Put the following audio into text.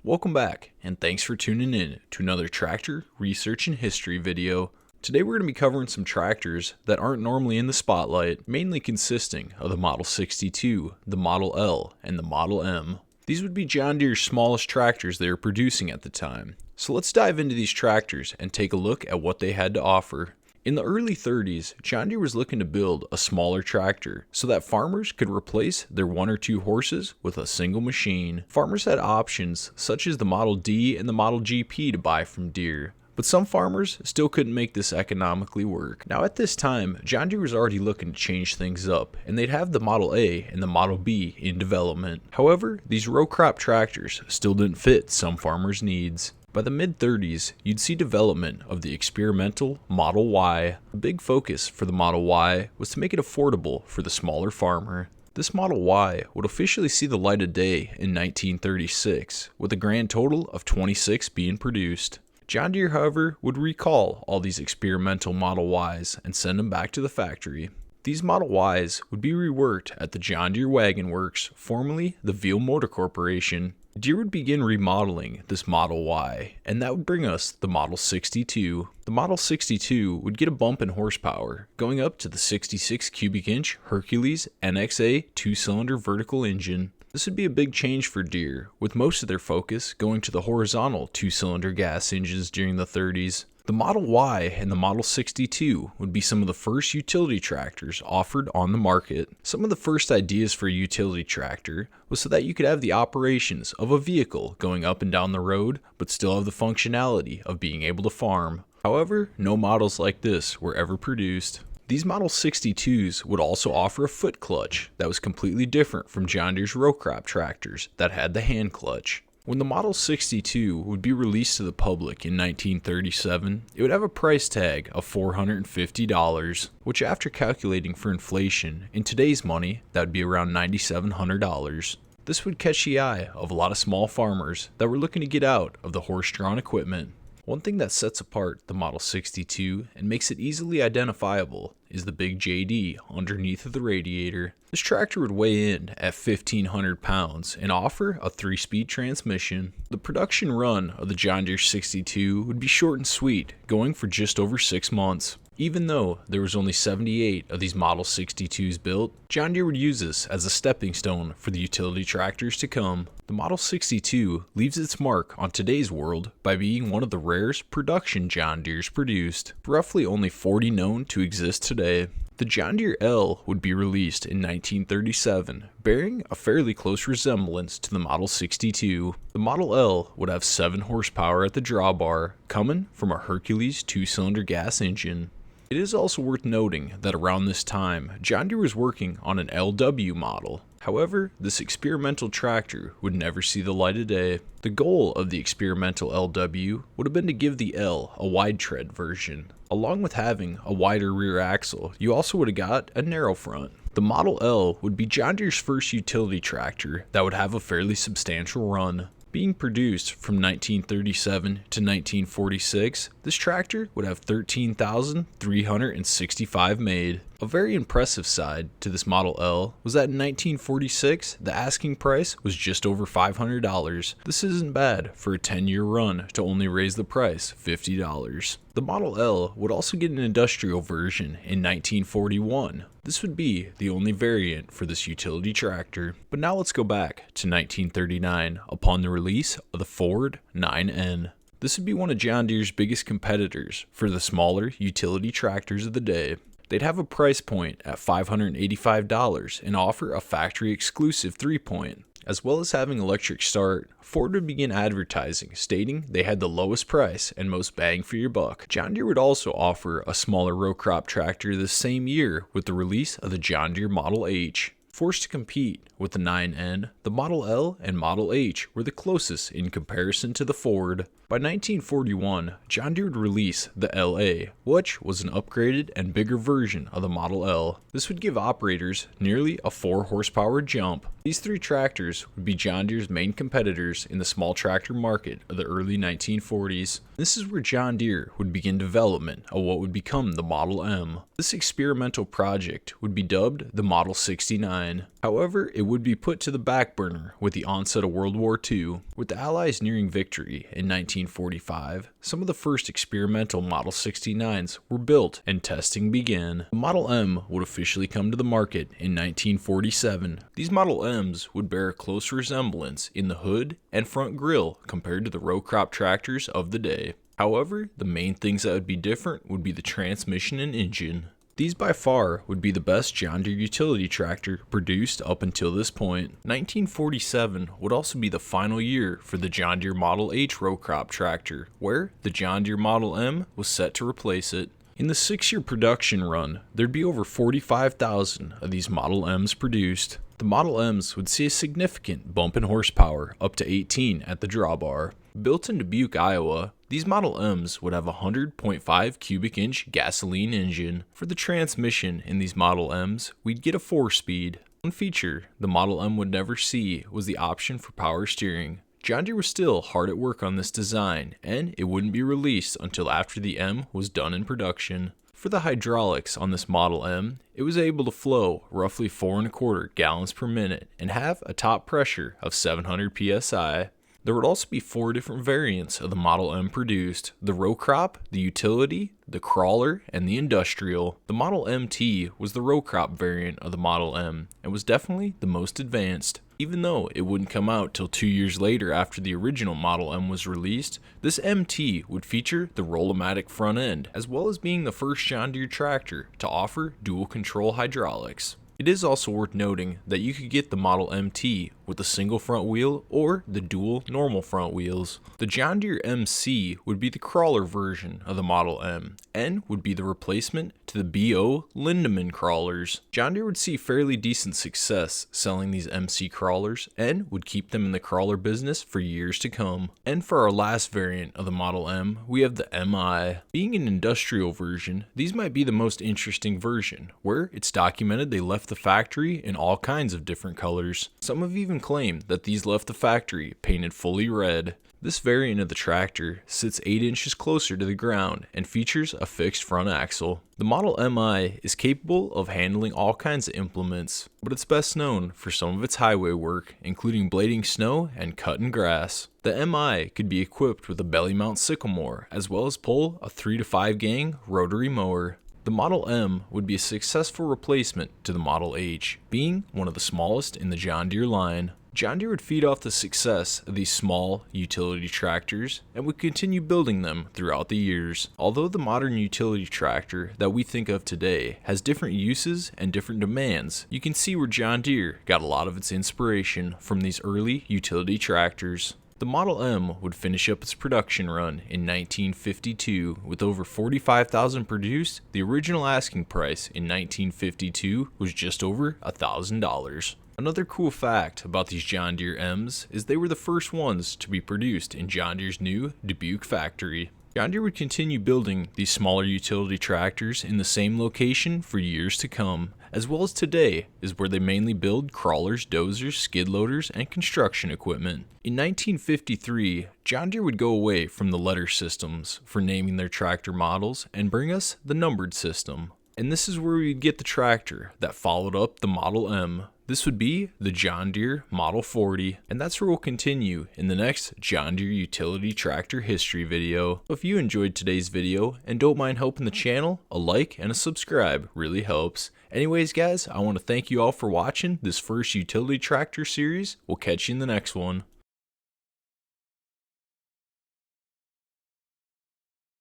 Welcome back, and thanks for tuning in to another tractor research and history video. Today we're going to be covering some tractors that aren't normally in the spotlight, mainly consisting of the Model 62, the Model L, and the Model M. These would be John Deere's smallest tractors they were producing at the time. So let's dive into these tractors and take a look at what they had to offer. In the early 30s, John Deere was looking to build a smaller tractor so that farmers could replace their 1 or 2 horses with a single machine. Farmers had options such as the Model D and the Model GP to buy from Deere, but some farmers still couldn't make this economically work. Now at this time, John Deere was already looking to change things up, and they'd have the Model A and the Model B in development. However, these row crop tractors still didn't fit some farmers' needs. By the mid-30s, you'd see development of the experimental Model Y. A big focus for the Model Y was to make it affordable for the smaller farmer. This Model Y would officially see the light of day in 1936, with a grand total of 26 being produced. John Deere, however, would recall all these experimental Model Ys and send them back to the factory. These Model Ys would be reworked at the John Deere Wagon Works, formerly the Veal Motor Corporation. Deere would begin remodeling this Model Y, and that would bring us the Model 62. The Model 62 would get a bump in horsepower, going up to the 66 cubic inch Hercules NXA 2-cylinder vertical engine. This would be a big change for Deere, with most of their focus going to the horizontal 2-cylinder gas engines during the 30s. The Model Y and the Model 62 would be some of the first utility tractors offered on the market. Some of the first ideas for a utility tractor was so that you could have the operations of a vehicle going up and down the road, but still have the functionality of being able to farm. However, no models like this were ever produced. These Model 62s would also offer a foot clutch that was completely different from John Deere's row crop tractors that had the hand clutch. When the Model 62 would be released to the public in 1937, it would have a price tag of $450, which after calculating for inflation, in today's money, that would be around $9,700. This would catch the eye of a lot of small farmers that were looking to get out of the horse-drawn equipment. One thing that sets apart the Model 62 and makes it easily identifiable is the big JD underneath of the radiator. This tractor would weigh in at 1,500 pounds and offer a 3-speed transmission. The production run of the John Deere 62 would be short and sweet, going for just over 6 months. Even though there was only 78 of these Model 62s built, John Deere would use this as a stepping stone for the utility tractors to come. The Model 62 leaves its mark on today's world by being one of the rarest production John Deere's produced, roughly only 40 known to exist today. The John Deere L would be released in 1937, bearing a fairly close resemblance to the Model 62. The Model L would have 7 horsepower at the drawbar, coming from a Hercules 2-cylinder gas engine. It is also worth noting that around this time, John Deere was working on an LW model. However, this experimental tractor would never see the light of day. The goal of the experimental LW would have been to give the L a wide tread version. Along with having a wider rear axle, you also would have got a narrow front. The Model L would be John Deere's first utility tractor that would have a fairly substantial run. Being produced from 1937 to 1946, this tractor would have 13,365 made. A very impressive side to this Model L was that in 1946, the asking price was just over $500. This isn't bad for a 10-year run to only raise the price $50. The Model L would also get an industrial version in 1941. This would be the only variant for this utility tractor. But now let's go back to 1939 upon the release of the Ford 9N. This would be one of John Deere's biggest competitors for the smaller utility tractors of the day. They'd have a price point at $585 and offer a factory exclusive 3-point. As well as having electric start, Ford would begin advertising, stating they had the lowest price and most bang for your buck. John Deere would also offer a smaller row crop tractor the same year with the release of the John Deere Model H. Forced to compete with the 9N, the Model L and Model H were the closest in comparison to the Ford. By 1941, John Deere would release the LA, which was an upgraded and bigger version of the Model L. This would give operators nearly a 4-horsepower jump. These 3 tractors would be John Deere's main competitors in the small tractor market of the early 1940s. This is where John Deere would begin development of what would become the Model M. This experimental project would be dubbed the Model 69. However, it would be put to the back burner with the onset of World War II. With the Allies nearing victory in 1945, some of the first experimental Model 69s were built and testing began. The Model M would officially come to the market in 1947. These Model M's would bear a close resemblance in the hood and front grille compared to the row crop tractors of the day. However, the main things that would be different would be the transmission and engine. These by far would be the best John Deere utility tractor produced up until this point. 1947 would also be the final year for the John Deere Model H row crop tractor, where the John Deere Model M was set to replace it. In the 6-year production run, there'd be over 45,000 of these Model M's produced. The Model M's would see a significant bump in horsepower, up to 18 at the drawbar. Built in Dubuque, Iowa, these Model M's would have a 100.5 cubic inch gasoline engine. For the transmission in these Model M's, we'd get a 4-speed. One feature the Model M would never see was the option for power steering. John Deere was still hard at work on this design, and it wouldn't be released until after the M was done in production. For the hydraulics on this Model M, it was able to flow roughly 4.25 gallons per minute and have a top pressure of 700 psi. There would also be 4 different variants of the Model M produced: the row crop, the utility, the crawler, and the industrial. The Model MT was the row crop variant of the Model M and was definitely the most advanced. Even though it wouldn't come out till 2 years later after the original Model M was released, this MT would feature the Roll-O-Matic front end, as well as being the first John Deere tractor to offer dual control hydraulics. It is also worth noting that you could get the Model MT with a single front wheel or the dual normal front wheels. The John Deere MC would be the crawler version of the Model M and would be the replacement to the BO Lindemann crawlers. John Deere would see fairly decent success selling these MC crawlers and would keep them in the crawler business for years to come. And for our last variant of the Model M, we have the MI. Being an industrial version, these might be the most interesting version, where it's documented they left the factory in all kinds of different colors. Some have even claimed that these left the factory painted fully red. This variant of the tractor sits 8 inches closer to the ground and features a fixed front axle. The Model MI is capable of handling all kinds of implements, but it's best known for some of its highway work, including blading snow and cutting grass. The MI could be equipped with a belly mount sycamore, as well as pull a 3 to 5 gang rotary mower. The Model M would be a successful replacement to the Model H, being one of the smallest in the John Deere line. John Deere would feed off the success of these small utility tractors and would continue building them throughout the years. Although the modern utility tractor that we think of today has different uses and different demands, you can see where John Deere got a lot of its inspiration from these early utility tractors. The Model M would finish up its production run in 1952 with over 45,000 produced. The original asking price in 1952 was just over $1,000. Another cool fact about these John Deere M's is they were the first ones to be produced in John Deere's new Dubuque factory. John Deere would continue building these smaller utility tractors in the same location for years to come, as well as today is where they mainly build crawlers, dozers, skid loaders, and construction equipment. In 1953, John Deere would go away from the letter systems for naming their tractor models and bring us the numbered system. And this is where we'd get the tractor that followed up the Model M. This would be the John Deere Model 40, and that's where we'll continue in the next John Deere utility tractor history video. If you enjoyed today's video and don't mind helping the channel, a like and a subscribe really helps. Anyways guys, I want to thank you all for watching this first utility tractor series. We'll catch you in the next one.